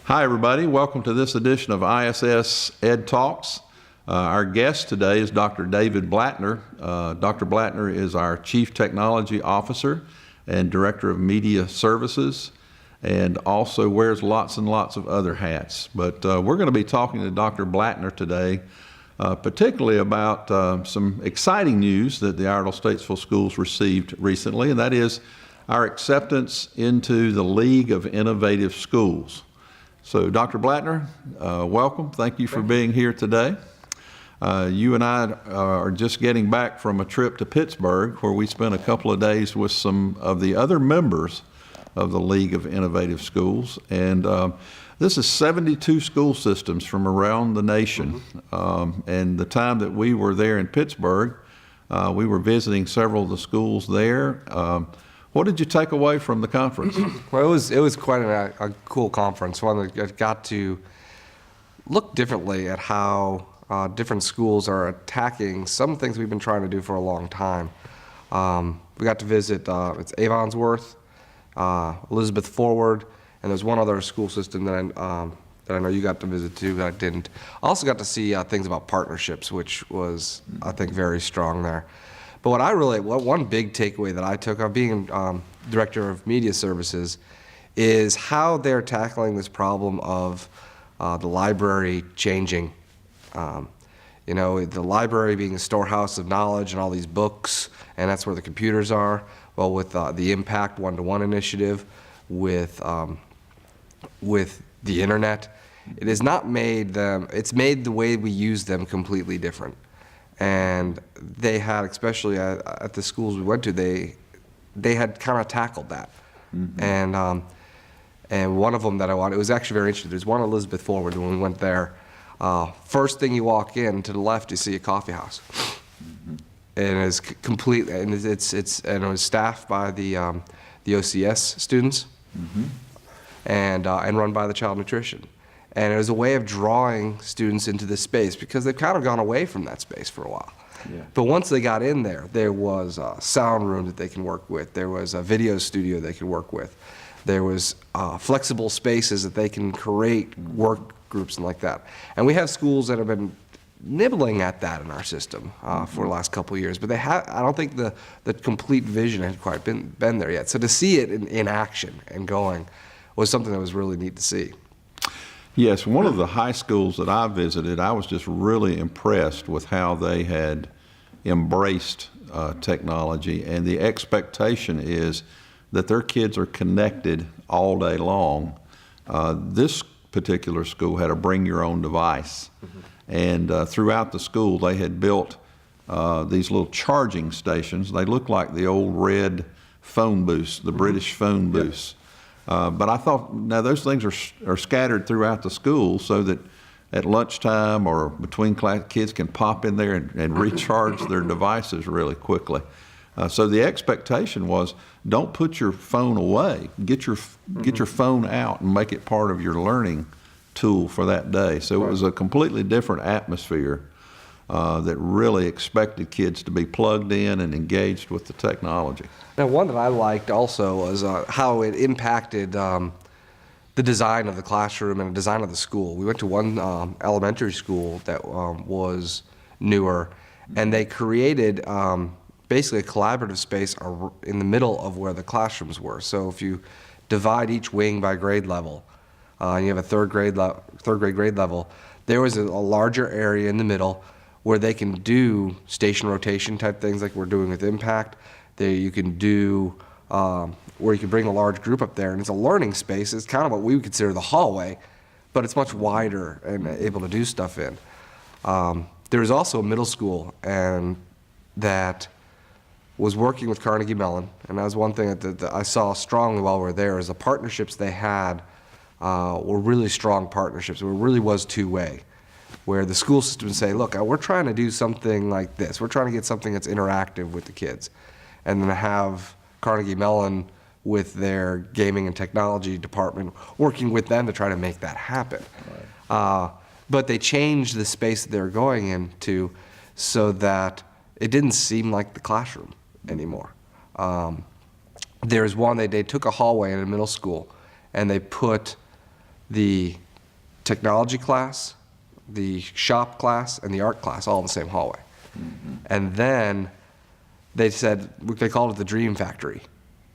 Hi everybody, welcome to this edition of ISS EDtalks. Our guest today is Dr. David Blattner. Dr. Blattner is our Chief Technology Officer and Director of Media Services, and also wears lots and lots of other hats. But we're going to be talking to Dr. Blattner today, particularly about some exciting news that the Iredell Statesville Schools received recently, and that is our acceptance into the League of Innovative Schools. So, Dr. Blattner, welcome. Thank you for being here today. You and I are just getting back from a trip to Pittsburgh, where we spent a couple of days with some of the other members of the League of Innovative Schools. And this is 72 school systems from around the nation. And the time that we were there in Pittsburgh, we were visiting several of the schools there. What did you take away from the conference? Well, it was quite a cool conference, one that got to look differently at how different schools are attacking some things we've been trying to do for a long time. We got to visit it's Avonsworth, Elizabeth Forward, and there's one other school system that I know you got to visit too, that I didn't. I also got to see things about partnerships, which was, I think, very strong there. But one big takeaway that I took of being Director of Media Services is how they're tackling this problem of the library changing. The library being a storehouse of knowledge and all these books, and that's where the computers are. Well, with the Impact One-to-One initiative, with the internet, it has not made them, it's made the way we use them completely different. And they had, especially at the schools we went to, they had kind of tackled that. Mm-hmm. And one of them that I wanted, it was actually very interesting. There's one Elizabeth Forward when we went there. First thing you walk in, to the left, you see a coffee house. Mm-hmm. And it's complete, and it was staffed by the OCS students, mm-hmm. and run by the child nutrition. And it was a way of drawing students into this space because they've kind of gone away from that space for a while. Yeah. But once they got in there, there was a sound room that they can work with. There was a video studio they could work with. There was flexible spaces that they can create work groups and like that. And we have schools that have been nibbling at that in our system for the last couple of years. But I don't think the complete vision had quite been there yet. So to see it in action and going was something that was really neat to see. Yes, one of the high schools that I visited, I was just really impressed with how they had embraced technology, and the expectation is that their kids are connected all day long. This particular school had a bring your own device, mm-hmm. and throughout the school they had built these little charging stations. They look like the old red phone booths, the mm-hmm. British phone booths. Yep. But I thought, now those things are scattered throughout the school so that at lunchtime or between class, kids can pop in there and recharge their devices really quickly. So the expectation was, don't put your phone away. Get your phone out and make it part of your learning tool for that day. So it was a completely different atmosphere that really expected kids to be plugged in and engaged with the technology. Now, one that I liked also was how it impacted the design of the classroom and the design of the school. We went to one elementary school that was newer, and they created basically a collaborative space in the middle of where the classrooms were. So if you divide each wing by grade level, and you have a third grade grade level, there was a larger area in the middle where they can do station rotation type things like we're doing with Impact. You can do where you can bring a large group up there, and it's a learning space. It's kind of what we would consider the hallway, but it's much wider and able to do stuff in. There was also a middle school and that was working with Carnegie Mellon, and that was one thing that I saw strongly while we were there, is the partnerships they had were really strong partnerships. It really was two-way, where the school system would say, look, we're trying to do something like this. We're trying to get something that's interactive with the kids. And then have Carnegie Mellon with their gaming and technology department working with them to try to make that happen. Right. But they changed the space that they were going into so that it didn't seem like the classroom anymore. There's one, they took a hallway in a middle school and they put the technology class, the shop class, and the art class all in the same hallway. And then they said, they called it the Dream Factory.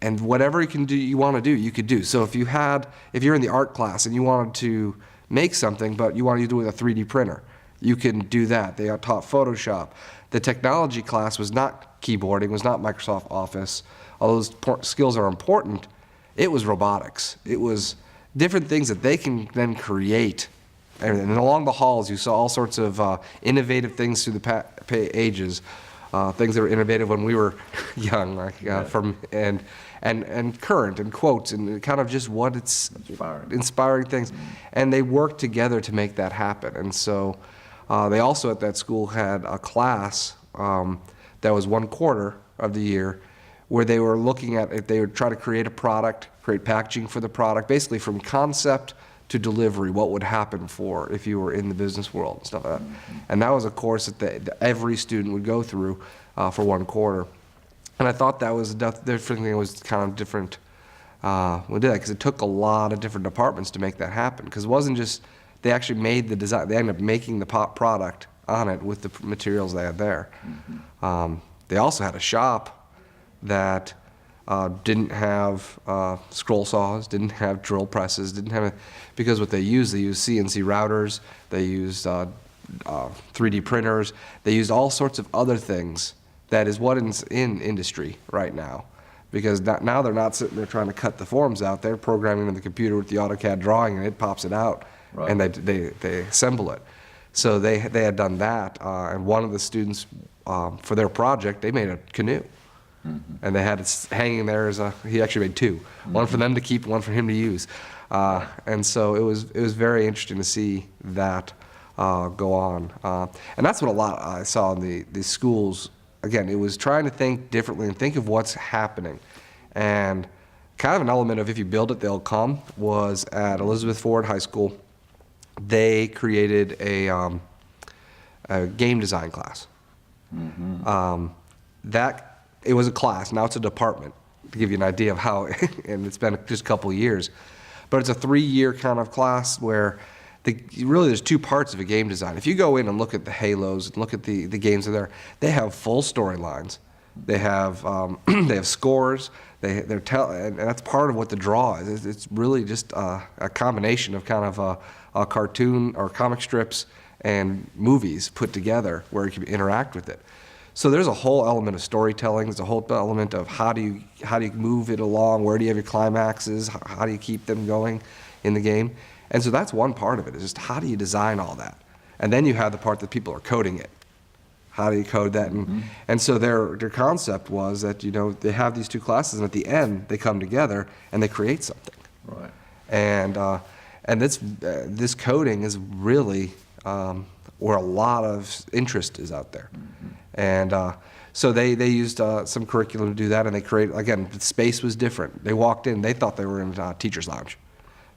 And whatever you want to do, you could do. So if you're in the art class and you wanted to make something, but you wanted to do it with a 3D printer, you can do that. They taught Photoshop. The technology class was not keyboarding, was not Microsoft Office. All those skills are important. It was robotics. It was different things that they can then create. And along the halls, you saw all sorts of innovative things through the ages, things that were innovative when we were young, like and current, and quotes, and kind of just what it's inspiring things. And they worked together to make that happen. And so they also at that school had a class that was 1 quarter of the year where they were looking at if they would try to create a product, create packaging for the product, basically from concept to delivery, what would happen if you were in the business world and stuff like that. And that was a course that every student would go through for 1 quarter. And I thought that was different thing. It was kind of different. We did that because it took a lot of different departments to make that happen. Because it wasn't just they actually made the design. They ended up making the product on it with the materials they had there. They also had a shop that didn't have scroll saws, didn't have drill presses, didn't have because what they used CNC routers, they used 3D printers, they used all sorts of other things. That is what is in industry right now, because now they're not sitting there trying to cut the forms out. They're programming in the computer with the AutoCAD drawing, and it pops it out, right. And they assemble it. So they had done that, and one of the students for their project, they made a canoe. And they had it hanging there he actually made 2, one for them to keep, one for him to use. And so it was very interesting to see that go on. And that's what a lot I saw in the schools. Again, it was trying to think differently and think of what's happening. And kind of an element of if you build it, they'll come was at Elizabeth Ford High School. They created a game design class. It was a class, now it's a department, to give you an idea of how, and it's been just a couple of years. But it's a 3-year kind of class where really there's 2 parts of a game design. If you go in and look at the Halos and look at the games that are there, they have full storylines. They have they have scores. And that's part of what the draw is. It's really just a combination of kind of a cartoon or comic strips and movies put together where you can interact with it. So there's a whole element of storytelling. There's a whole element of how do you move it along? Where do you have your climaxes? How do you keep them going in the game? And so that's one part of it, is just how do you design all that? And then you have the part that people are coding it. How do you code that? And so their concept was that, they have these 2 classes, and at the end they come together and they create something. Right. And this coding is really where a lot of interest is out there. And so they used some curriculum to do that, and they created, again, the space was different. They walked in, they thought they were in a teacher's lounge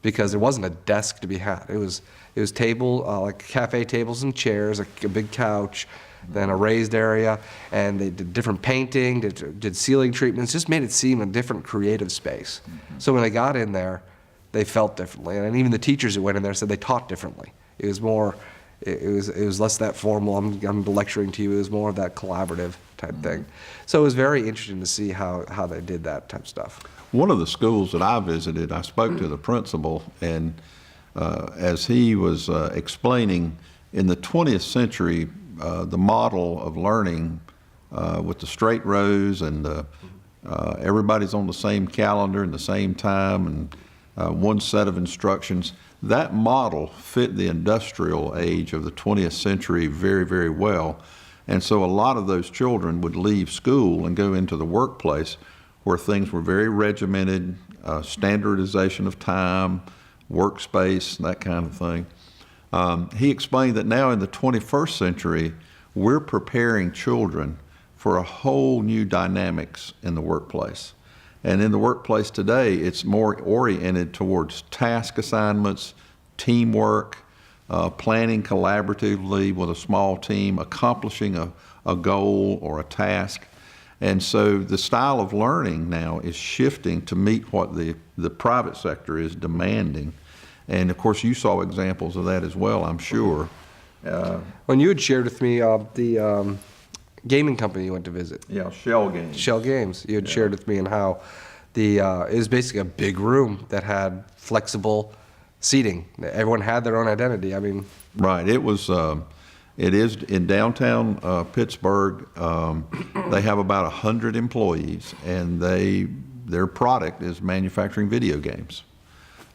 because there wasn't a desk to be had. It was like cafe tables and chairs, a big couch, then a raised area, and they did different painting, did ceiling treatments, just made it seem a different creative space. So when they got in there, they felt differently, and even the teachers that went in there said they taught differently. It was more. It was less that formal. I'm lecturing to you. It was more of that collaborative type thing. So it was very interesting to see how they did that type of stuff. One of the schools that I visited, I spoke to the principal, and as he was explaining, in the 20th century, the model of learning with the straight rows and everybody's on the same calendar and the same time and one set of instructions, that model fit the industrial age of the 20th century very, very well. And so a lot of those children would leave school and go into the workplace where things were very regimented, standardization of time, workspace, that kind of thing. He explained that now in the 21st century, we're preparing children for a whole new dynamics in the workplace. And in the workplace today, it's more oriented towards task assignments, teamwork, planning collaboratively with a small team, accomplishing a goal or a task. And so the style of learning now is shifting to meet what the private sector is demanding. And of course, you saw examples of that as well, I'm sure. When you had shared with me the gaming company you went to visit, Yeah, Shell Games. Shell Games, you had shared with me and how it was basically a big room that had flexible seating. Everyone had their own identity. I mean, Right. It is in downtown Pittsburgh. They have about 100 employees, and their product is manufacturing video games.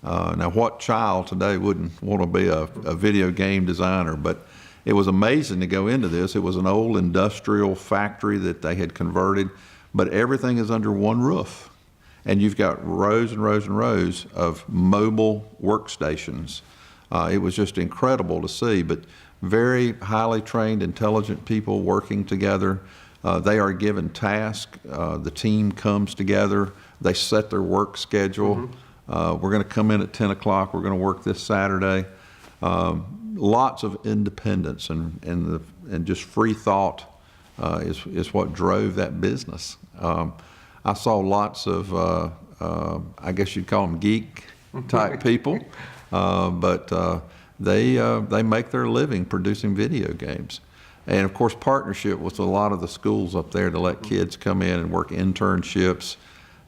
Now, what child today wouldn't want to be a video game designer? But it was amazing to go into this. It was an old industrial factory that they had converted, but everything is under one roof. And you've got rows and rows and rows of mobile workstations. It was just incredible to see, but very highly trained, intelligent people working together. They are given tasks. The team comes together. They set their work schedule. We're going to come in at 10 o'clock. We're going to work this Saturday. Lots of independence and just free thought is what drove that business. I saw lots of, I guess you'd call them geek type people, but they make their living producing video games. And of course, partnership with a lot of the schools up there to let kids come in and work internships.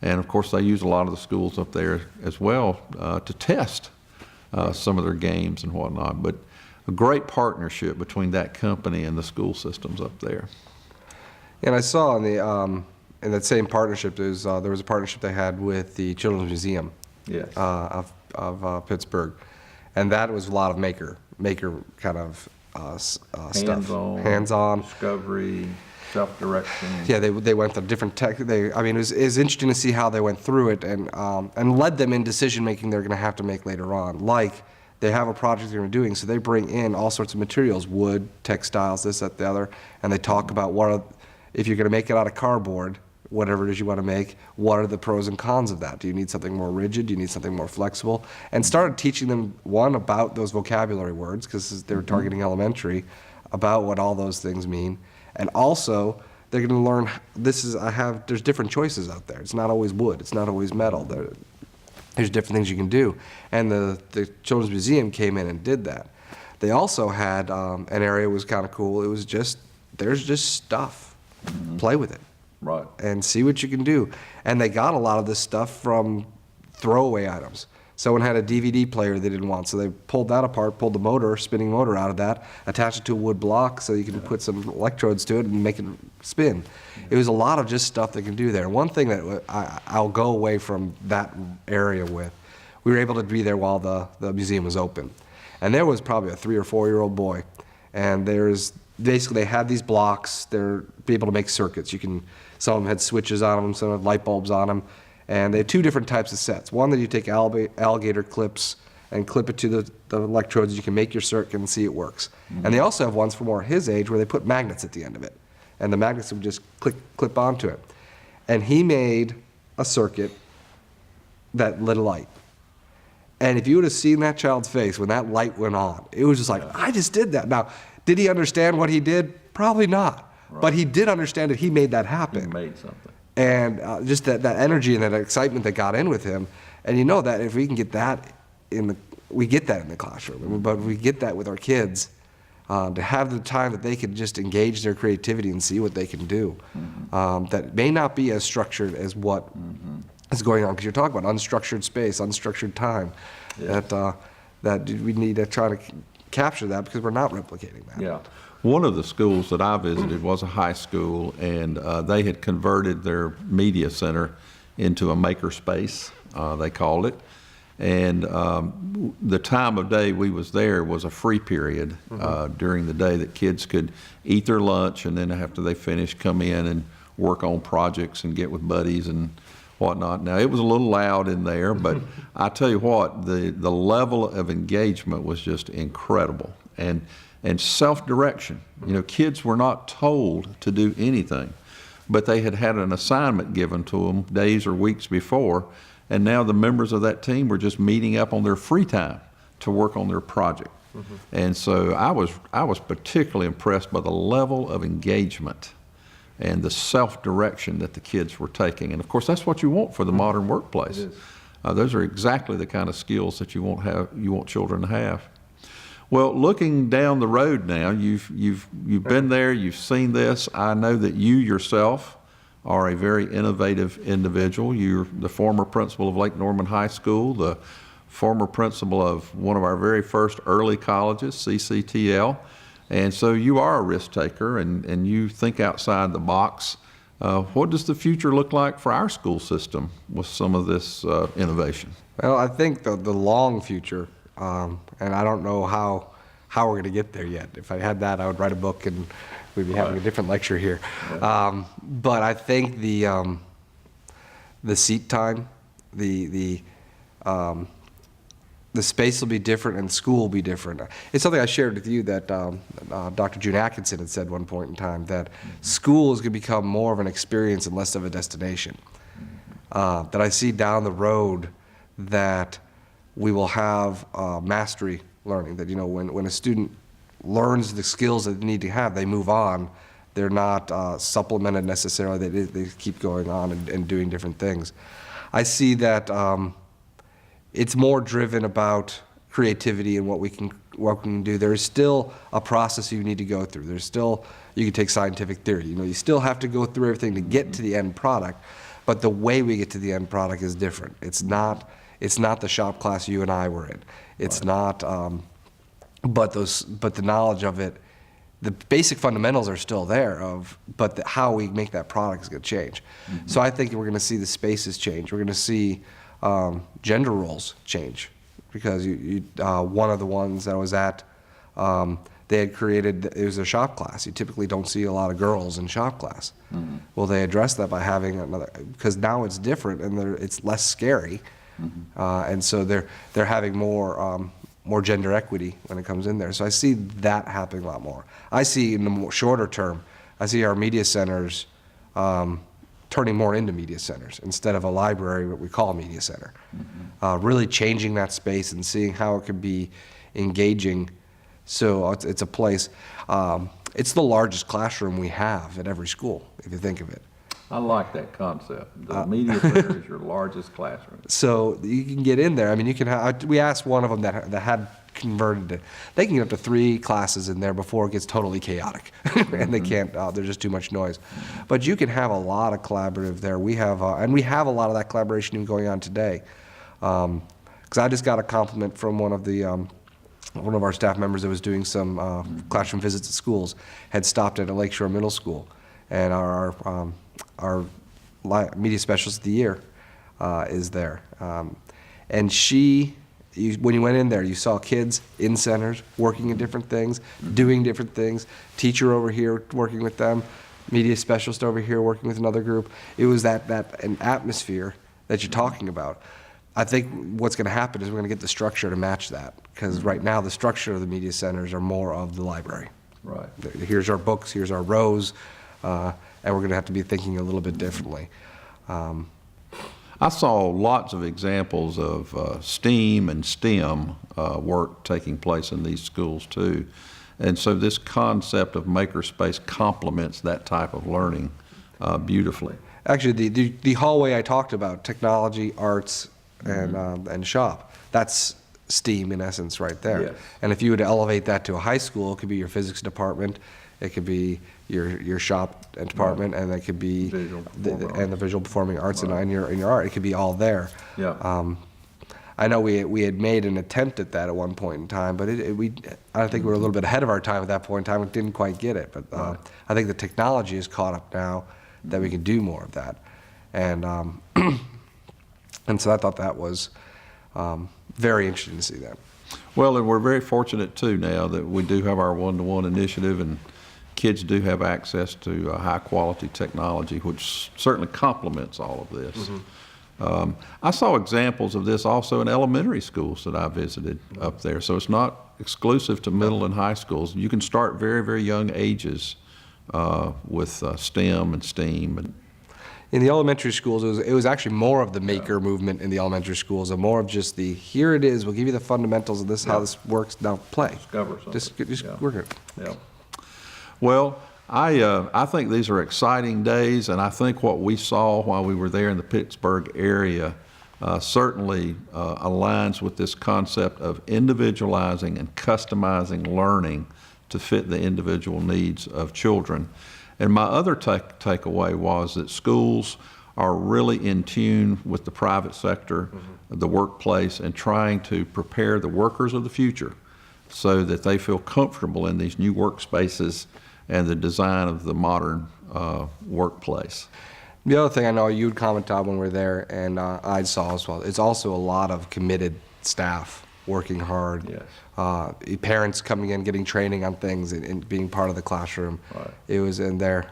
And of course, they use a lot of the schools up there as well to test some of their games and whatnot. But a great partnership between that company and the school systems up there. and I saw in that same partnership, there was a partnership they had with the Children's Museum Yes. of Pittsburgh, and that was a lot of maker kind of stuff. Hands-on. Discovery, self-direction. Yeah, they went through different tech. I mean, it was interesting to see how they went through it and led them in decision making they're going to have to make later on. Like they have a project they're doing, so they bring in all sorts of materials, wood, textiles, this, that, the other, and they talk about if you're going to make it out of cardboard, whatever it is you want to make, what are the pros and cons of that? Do you need something more rigid? Do you need something more flexible? And started teaching them, one, about those vocabulary words, because they were targeting elementary, about what all those things mean. And also, they're going to learn, there's different choices out there. It's not always wood. It's not always metal. There's different things you can do. And the Children's Museum came in and did that. They also had an area that was kind of cool. It was there's just stuff. Play with it. Right. And see what you can do. And they got a lot of this stuff from throwaway items. Someone had a DVD player they didn't want, so they pulled that apart, pulled the spinning motor out of that, attached it to a wood block so you can put some electrodes to it and make it spin. It was a lot of just stuff they can do there. One thing that I'll go away from that area with, we were able to be there while the museum was open. And there was probably a 3 or 4 year old boy. And basically they had these blocks, they're able to make circuits. Some of them had switches on them, some had light bulbs on them. And they had 2 different types of sets. One that you take alligator clips and clip it to the electrodes. You can make your circuit and see it works. Mm-hmm. And they also have ones for more his age where they put magnets at the end of it. And the magnets would just clip onto it. And he made a circuit that lit a light. And if you would have seen that child's face when that light went on, it was just like, I just did that. Now, did he understand what he did? Probably not. Right. But he did understand that he made that happen. He made something. And just that energy and that excitement that got in with him. And you know that if we can get that we get that in the classroom. But if we get that with our kids, to have the time that they can just engage their creativity and see what they can do. Mm-hmm. That may not be as structured as what is going on. Because you're talking about unstructured space, unstructured time. Yeah. That we need to try to capture that because we're not replicating that. Yeah. One of the schools that I visited was a high school, and they had converted their media center into a maker space, they called it. And the time of day we was there was a free period during the day that kids could eat their lunch, and then after they finished, come in and work on projects and get with buddies and whatnot. Now, it was a little loud in there, but I tell you what, the level of engagement was just incredible. And self-direction. You know, kids were not told to do anything, but they had an assignment given to them days or weeks before, and now the members of that team were just meeting up on their free time to work on their project. Mm-hmm. And so I was particularly impressed by the level of engagement and the self-direction that the kids were taking. And of course, that's what you want for the modern workplace. Those are exactly the kind of skills that you want children to have. Well, looking down the road now, you've been there, you've seen this. I know that you yourself are a very innovative individual. You're the former principal of Lake Norman High School, the former principal of one of our very first early colleges, CCTL. And so you are a risk taker, and you think outside the box. What does the future look like for our school system with some of this innovation? Well, I think the long future, and I don't know how we're going to get there yet. If I had that, I would write a book and we'd be having a different lecture here. Yeah. But I think the seat time, the space will be different and the school will be different. It's something I shared with you that Dr. June Atkinson had said one point in time, that school is going to become more of an experience and less of a destination. That I see down the road that we will have mastery learning, that when a student learns the skills that they need to have, they move on. They're not supplemented necessarily. They keep going on and doing different things. I see that it's more driven about creativity and what we can do. There is still a process you need to go through. There's still, you can take scientific theory. You still have to go through everything to get to the end product, but the way we get to the end product is different. It's not the shop class you and I were in. It's not, but the knowledge of it, the basic fundamentals are still there, but how we make that product is going to change. Mm-hmm. So I think we're going to see the spaces change. We're going to see gender roles change, because one of the ones that I was at, they had created, it was a shop class. You typically don't see a lot of girls in shop class. Mm-hmm. Well, they addressed that by having another, because now it's different and it's less scary. Mm-hmm. And so they're having more gender equity when it comes in there. So I see that happening a lot more. I see in the more shorter term, I see our media centers turning more into media centers instead of a library, what we call a media center. Mm-hmm. Really changing that space and seeing how it can be engaging. So it's a place, it's the largest classroom we have at every school, if you think of it. I like that concept. The media center is your largest classroom. So you can get in there. I mean, you can have, we asked one of them that had converted it. They can get up to 3 classes in there before it gets totally chaotic. And they can't, there's just too much noise. But you can have a lot of collaborative there. We have, and we have a lot of that collaboration even going on today. Because I just got a compliment from one of our staff members that was doing some classroom visits at schools, had stopped at a Lakeshore Middle School. And our media specialist of the year is there. And when you went in there, you saw kids in centers working in different things, doing different things, teacher over here working with them, media specialist over here working with another group. It was an atmosphere that you're talking about. I think what's going to happen is we're going to get the structure to match that, because right now the structure of the media centers are more of the library. Right. Here's our books, here's our rows, and we're going to have to be thinking a little bit differently. I saw lots of examples of STEAM and STEM work taking place in these schools too. And so this concept of makerspace complements that type of learning beautifully. Actually, the hallway I talked about, technology, arts, and shop, that's STEAM in essence right there. Yes. And if you would elevate that to a high school, it could be your physics department, it could be your shop department, and it could be the visual performing arts, and your art. It could be all there. Yeah. I know we had made an attempt at that at one point in time, but I think we were a little bit ahead of our time at that point in time. We didn't quite get it, but I think the technology is caught up now that we can do more of that, and so I thought that was very interesting to see that. Well, and we're very fortunate too now that we do have our one-to-one initiative, and kids do have access to high quality technology, which certainly complements all of this. Mm-hmm. I saw examples of this also in elementary schools that I visited up there. So it's not exclusive to middle and high schools. You can start very, very young ages with STEM and STEAM. In the elementary schools, it was actually more of the maker movement in the elementary schools, and more of just here it is, we'll give you the fundamentals of this, how this works, now play. Discover something. Just work it. Yeah. Well, I think these are exciting days, and I think what we saw while we were there in the Pittsburgh area certainly aligns with this concept of individualizing and customizing learning to fit the individual needs of children. And my other takeaway was that schools are really in tune with the private sector, the workplace, and trying to prepare the workers of the future so that they feel comfortable in these new workspaces and the design of the modern workplace. The other thing I know you'd comment on when we were there, and I saw as well, it's also a lot of committed staff working hard. Yes. Parents coming in, getting training on things, and being part of the classroom. Right. It was in there.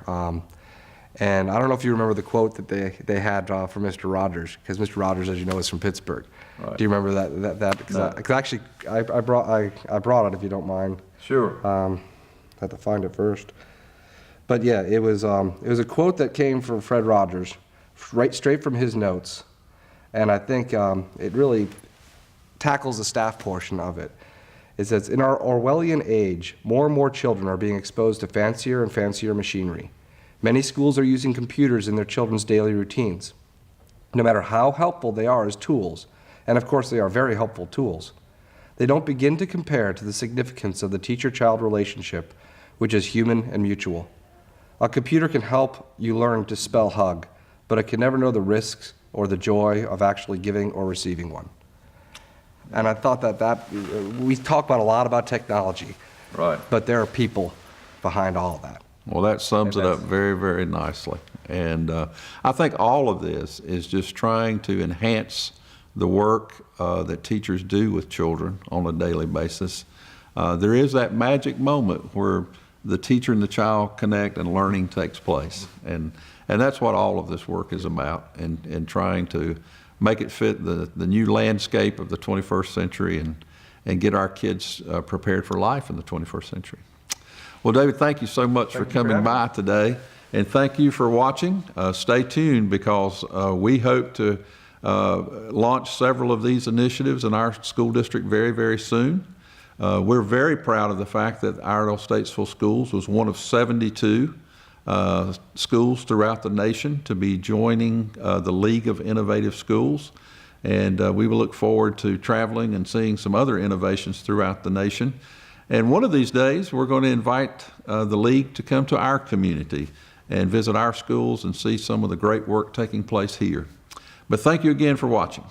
And I don't know if you remember the quote that they had from Mr. Rogers, because Mr. Rogers, as you know, is from Pittsburgh. Right. Do you remember that? Because actually, I brought it if you don't mind. Sure. I had to find it first. But yeah, it was a quote that came from Fred Rogers, straight from his notes, and I think it really tackles the staff portion of it. It says, "In our Orwellian age, more and more children are being exposed to fancier and fancier machinery. Many schools are using computers in their children's daily routines. No matter how helpful they are as tools, and of course they are very helpful tools, they don't begin to compare to the significance of the teacher-child relationship, which is human and mutual. A computer can help you learn to spell hug, but it can never know the risks or the joy of actually giving or receiving one." And I thought that we talk about a lot about technology, Right. but there are people behind all of that. Well, that sums it up very, very nicely. And I think all of this is just trying to enhance the work that teachers do with children on a daily basis. There is that magic moment where the teacher and the child connect and learning takes place. And that's what all of this work is about, and trying to make it fit the new landscape of the 21st century and get our kids prepared for life in the 21st century. Well, David, thank you so much for coming by today, and thank you for watching. Stay tuned, because we hope to launch several of these initiatives in our school district very, very soon. We're very proud of the fact that Iredell Statesville Schools was one of 72 schools throughout the nation to be joining the League of Innovative Schools. And we will look forward to traveling and seeing some other innovations throughout the nation. And one of these days, we're going to invite the League to come to our community and visit our schools and see some of the great work taking place here. But thank you again for watching.